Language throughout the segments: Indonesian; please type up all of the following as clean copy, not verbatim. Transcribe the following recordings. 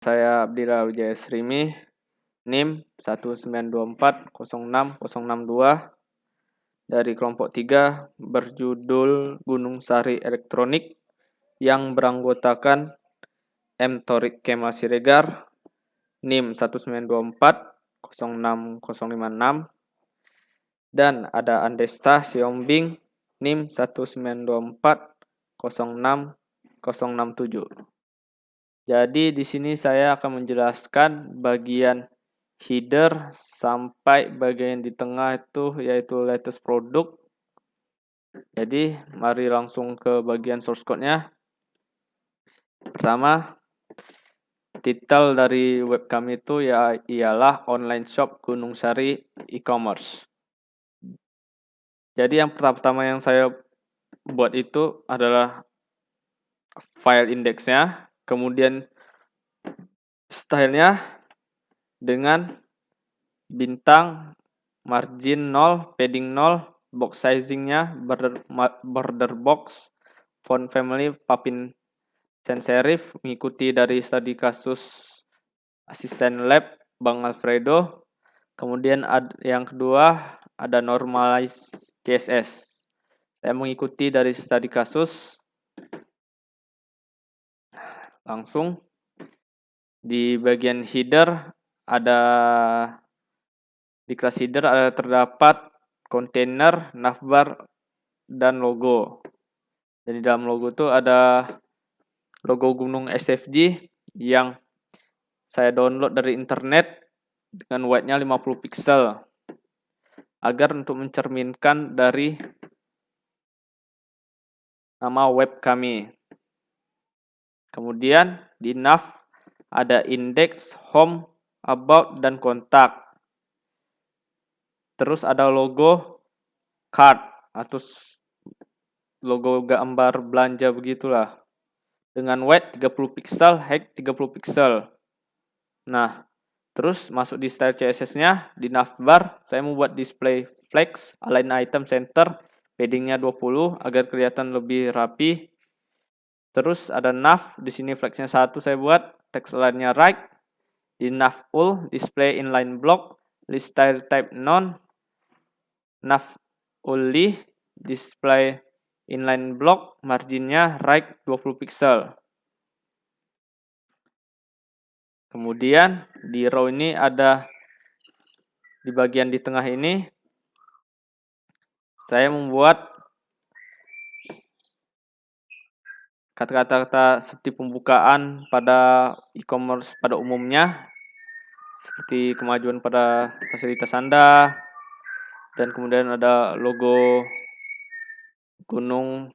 Saya Abdillah Wijaya Srimi, NIM 192406062 dari kelompok 3 berjudul Gunung Sari Elektronik yang beranggotakan M. Thorik Kemal Siregar, NIM 192406056 dan ada Andesta Siombing, NIM 192406067. Jadi di sini saya akan menjelaskan bagian header sampai bagian di tengah itu yaitu latest product. Jadi mari langsung ke bagian source code-nya. Pertama, titel dari web kami itu ialah online shop Gunung Sari e-commerce. Jadi yang pertama yang saya buat itu adalah file indeksnya, kemudian stylenya dengan bintang, margin 0, padding 0, box sizingnya border box, font family Papin sans serif, mengikuti dari studi kasus asisten lab Bang Alfredo. Kemudian yang kedua ada normalize CSS. Saya mengikuti dari studi kasus. Langsung di bagian header ada di kelas header ada terdapat kontainer, navbar, dan logo. Dan di dalam logo itu ada logo gunung SFG yang saya download dari internet dengan width-nya 50 pixel agar untuk mencerminkan dari nama web kami. Kemudian di nav ada index, home, about, dan kontak. Terus ada logo card atau logo gambar belanja begitulah. Dengan width 30 pixel, height 30 pixel. Nah, terus masuk di style CSS-nya, di navbar, saya membuat display flex, align item center, padding-nya 20 agar kelihatan lebih rapi. Terus ada nav, di sini flexnya 1 saya buat, text align-nya right. Di nav all, display inline block, list style type none. Nav only, display inline block, marginnya right 20 pixel. Kemudian di row ini ada di bagian di tengah ini saya membuat kata-kata seperti pembukaan pada e-commerce pada umumnya, seperti kemajuan pada fasilitas Anda, dan kemudian ada logo gunung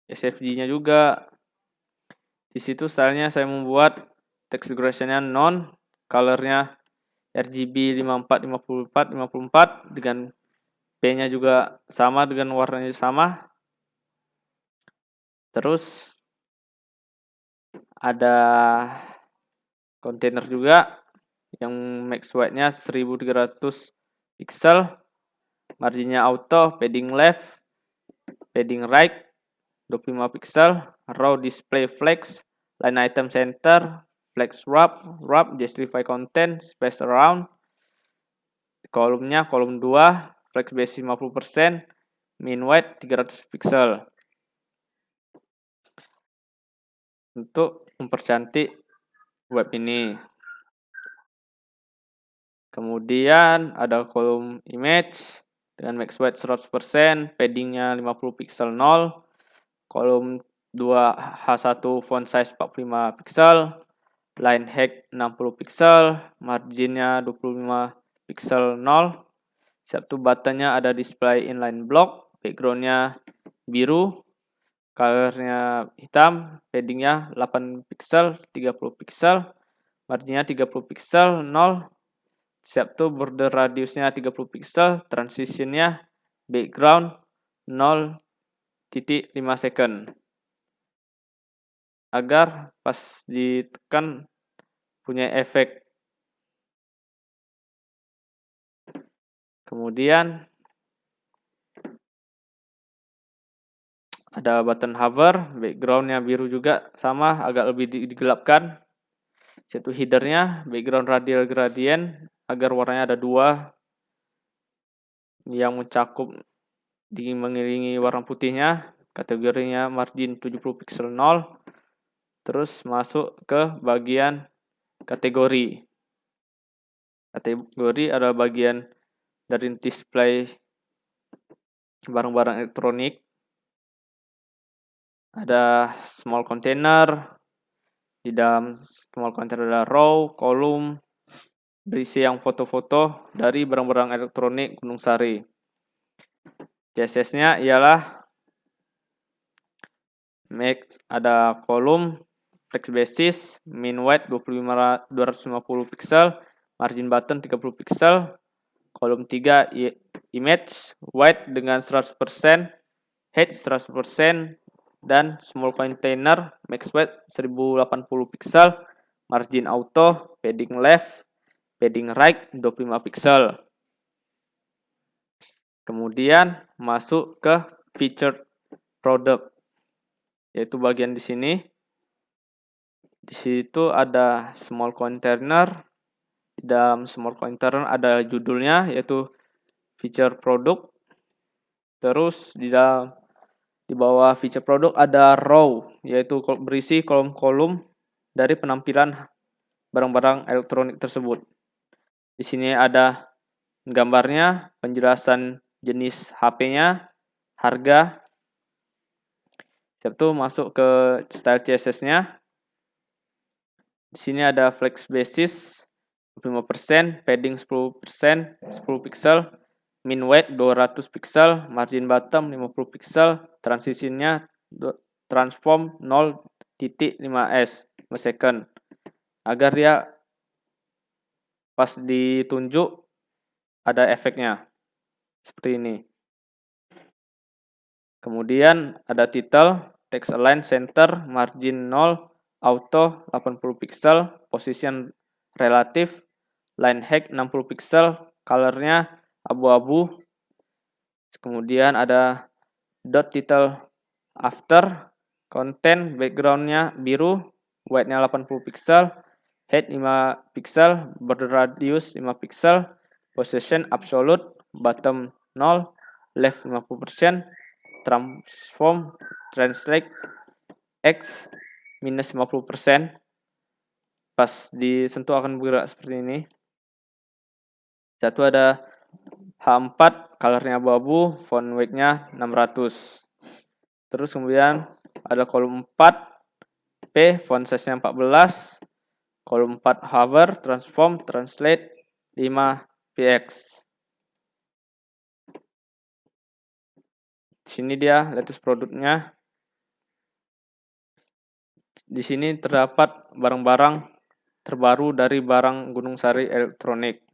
SFG-nya juga. Di situ stylenya saya membuat text decoration-nya non, color-nya RGB 54, 54, 54 dengan P-nya juga sama dengan warnanya sama. Terus ada kontainer juga yang max width-nya 1300 pixel, marginnya auto, padding left, padding right 25 pixel, row display flex, line item center, flex wrap, justify content, space around, kolomnya kolom 2, flex base 50%, min width 300 pixel. Untuk mempercantik web ini. Kemudian ada kolom image dengan max width 100%, paddingnya 50 pixel 0, kolom 2H1 font size 45 pixel, line height 60 pixel, marginnya 25 pixel 0. Satu buttonnya ada display inline block, backgroundnya biru, colornya hitam, paddingnya 8 pixel, 30 pixel, marginnya 30 pixel, 0. Siap tuh border radiusnya 30 pixel, transitionnya background 0,5 second. Agar pas ditekan punya efek. Kemudian ada button hover, backgroundnya biru juga sama, agak lebih digelapkan. Yaitu headernya background radial gradient agar warnanya ada 2 yang mencakup mengelilingi warna putihnya. Kategorinya margin 70 pixel 0. Terus masuk ke bagian kategori. Kategori adalah bagian dari display barang-barang elektronik. Ada small container. Di dalam small container ada row, kolom, berisi yang foto-foto dari barang-barang elektronik Gunung Sari. CSS-nya ialah ada kolom text basis, min width 250 pixel, margin button 30 pixel, kolom 3 image, width dengan 100%, height 100%, dan small container, max width 1080 pixel, margin auto, padding left, padding right 25 pixel. Kemudian masuk ke featured product, yaitu bagian di sini. Di situ ada small container. Di dalam small container ada judulnya, yaitu feature product. Terus di bawah feature product ada row, yaitu berisi kolom-kolom dari penampilan barang-barang elektronik tersebut. Di sini ada gambarnya, penjelasan jenis HP-nya, harga. Itu masuk ke style CSS-nya. Di sini ada flex basis 25%, padding 10%, 10 pixel, min width 200 pixel, margin bottom 50 pixel, transisinya transform 0.5s per second. Agar dia pas ditunjuk ada efeknya. Seperti ini. Kemudian ada title, text align center, margin 0, auto 80 pixel, position relatif, line height 60 pixel, colornya abu-abu. Kemudian ada dot title after, content backgroundnya biru, white-nya 80 pixel, height 5 pixel, border radius 5 pixel, position absolute, bottom 0, left 50%, transform translate X minus 50%. Pas disentuh akan bergerak seperti ini. Satu ada H4, colornya abu-abu, font weight-nya 600. Terus kemudian ada kolom 4, P, font size-nya 14. Kolom 4 hover, transform, translate 5 px. Di sini dia latest produknya. Di sini terdapat barang-barang terbaru dari barang Gunung Sari Elektronik.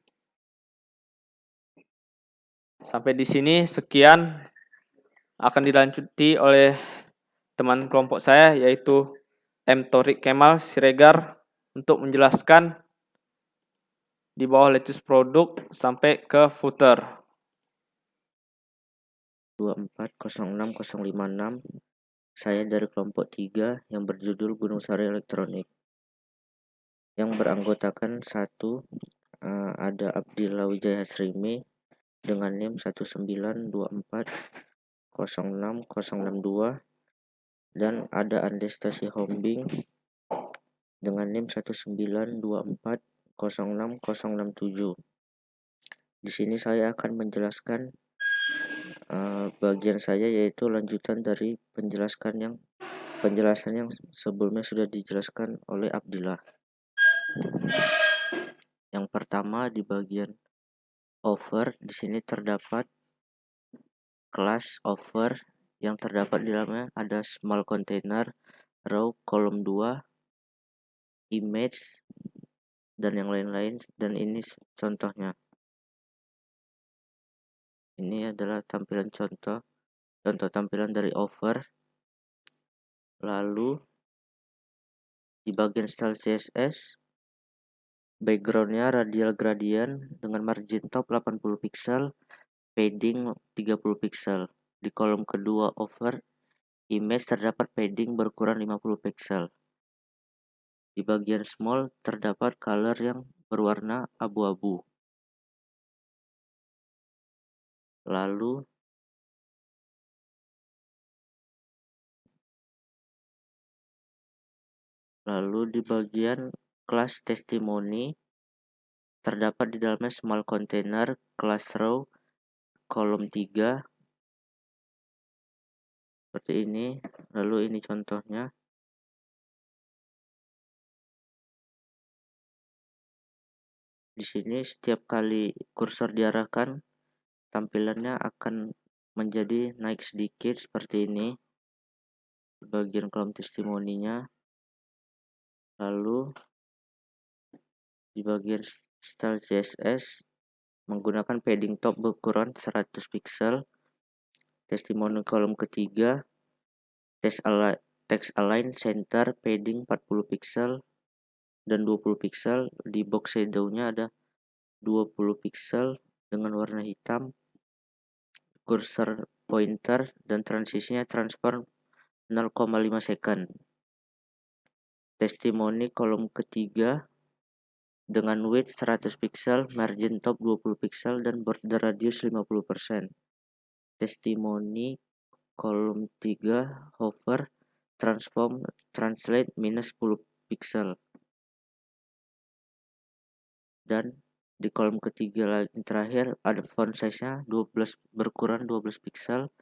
Sampai di sini sekian, akan dilanjuti oleh teman kelompok saya, yaitu M. Torik Kemal Siregar, untuk menjelaskan di bawah latest produk sampai ke footer. 2406056. Saya dari kelompok 3 yang berjudul Gunung Sari Elektronik. Yang beranggotakan 1 ada Abdillah Wijaya Srimi dengan NIM 192406062, dan ada Andestasi Hombing dengan NIM 192406067. Di sini saya akan menjelaskan bagian saya, yaitu lanjutan dari penjelasan yang sebelumnya sudah dijelaskan oleh Abdillah. Yang pertama, di bagian over, di sini terdapat kelas over yang terdapat di dalamnya ada small container, row, kolom 2, image, dan yang lain-lain, dan ini contohnya. Ini adalah tampilan contoh tampilan dari over. Lalu di bagian style CSS, backgroundnya radial gradient dengan margin top 80 pixel, padding 30 pixel. Di kolom kedua over image terdapat padding berkurang 50 pixel. Di bagian small terdapat color yang berwarna abu-abu. Lalu di bagian kelas testimoni terdapat di dalamnya small container, class row, kolom 3 seperti ini. Lalu ini contohnya. Di sini setiap kali kursor diarahkan, tampilannya akan menjadi naik sedikit seperti ini di bagian kolom testimoninya. Lalu di bagian style CSS menggunakan padding top berukuran 100 pixel. Testimoni kolom ketiga, text align center padding 40 pixel dan 20 pixel. Di box shadow-nya ada 20 pixel dengan warna hitam. Cursor pointer dan transisinya transform 0,5 second. Testimoni kolom ketiga dengan width 100 pixel, margin top 20 pixel dan border radius 50%. Testimoni kolom 3 hover transform translate minus 10 pixel. Dan di kolom ketiga lagi terakhir ada font size-nya 12 berkurang 12 pixel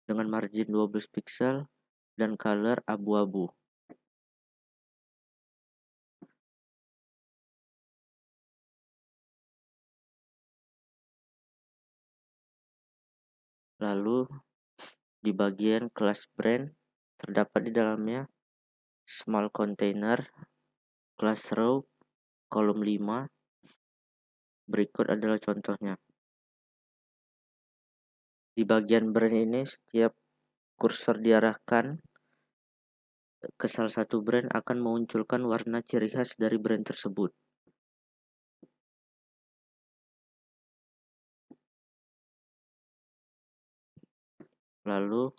dengan margin 12 pixel dan color abu-abu. Lalu di bagian kelas brand terdapat di dalamnya small container, class row, kolom 5. Berikut adalah contohnya. Di bagian brand ini setiap kursor diarahkan ke salah satu brand akan memunculkan warna ciri khas dari brand tersebut. Lalu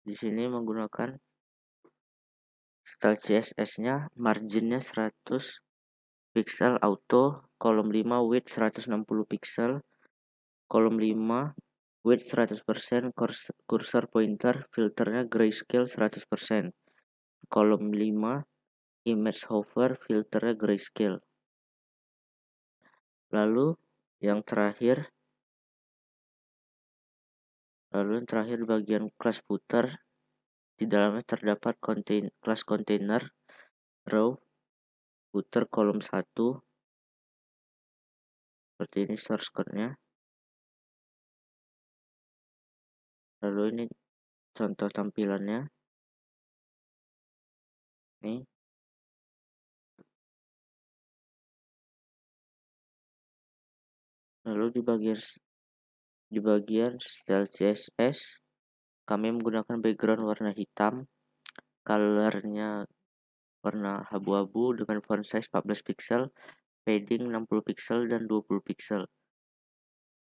di sini menggunakan style CSS-nya, marginnya 100 pixel auto, kolom 5 width 160 pixel, kolom 5 width 100%, cursor pointer, filternya grayscale 100%. Kolom 5 image hover, filternya grayscale. Lalu yang terakhir di bagian kelas footer, di dalamnya terdapat kelas container, row, footer kolom 1. Seperti ini source code-nya. Lalu ini contoh tampilannya. Nih. Lalu di bagian style CSS kami menggunakan background warna hitam, colornya warna abu-abu dengan font size 14 pixel, padding 60 pixel dan 20 pixel.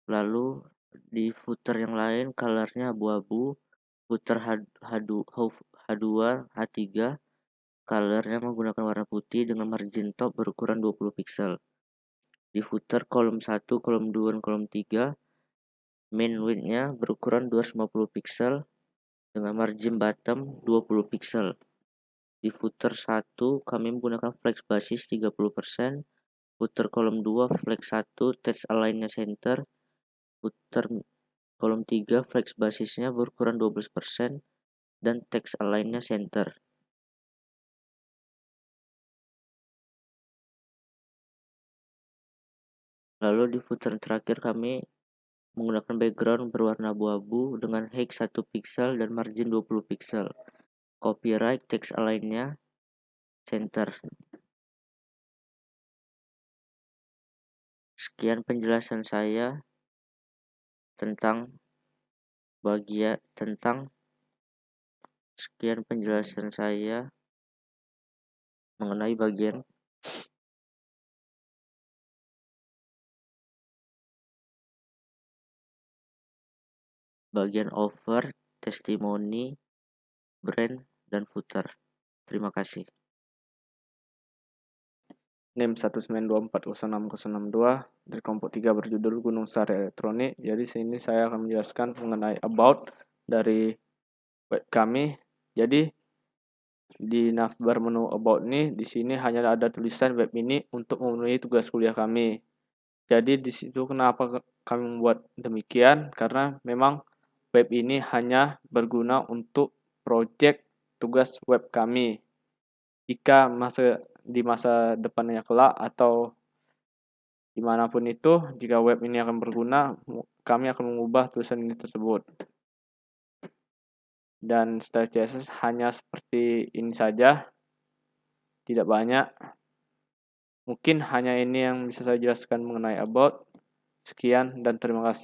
Lalu di footer yang lain colornya abu-abu, footer H2 H3 colornya menggunakan warna putih dengan margin top berukuran 20 pixel. Di footer kolom 1, kolom 2, dan kolom 3 main width-nya berukuran 250 pixel dengan margin bottom 20 pixel. Di footer 1 kami menggunakan flex basis 30%, footer kolom 2 flex 1 text align-nya center, footer kolom 3 flex basisnya berukuran 12% dan text align-nya center. Lalu di footer terakhir kami menggunakan background berwarna abu-abu dengan height 1 pixel dan margin 20 pixel. Copyright text align-nya center. Sekian penjelasan saya tentang mengenai bagian offer, testimoni, brand, dan footer. Terima kasih. NIM 192406062 dari kelompok 3 berjudul Gunung Sari Elektronik. Jadi sini saya akan menjelaskan mengenai about dari web kami. Jadi di navbar menu about ini di sini hanya ada tulisan web ini untuk memenuhi tugas kuliah kami. Jadi di situ kenapa kami membuat demikian? Karena memang web ini hanya berguna untuk project tugas web kami. Jika di masa depannya kelak atau dimanapun itu, jika web ini akan berguna, kami akan mengubah tulisan ini tersebut. Dan style CSS hanya seperti ini saja, tidak banyak. Mungkin hanya ini yang bisa saya jelaskan mengenai about. Sekian dan terima kasih.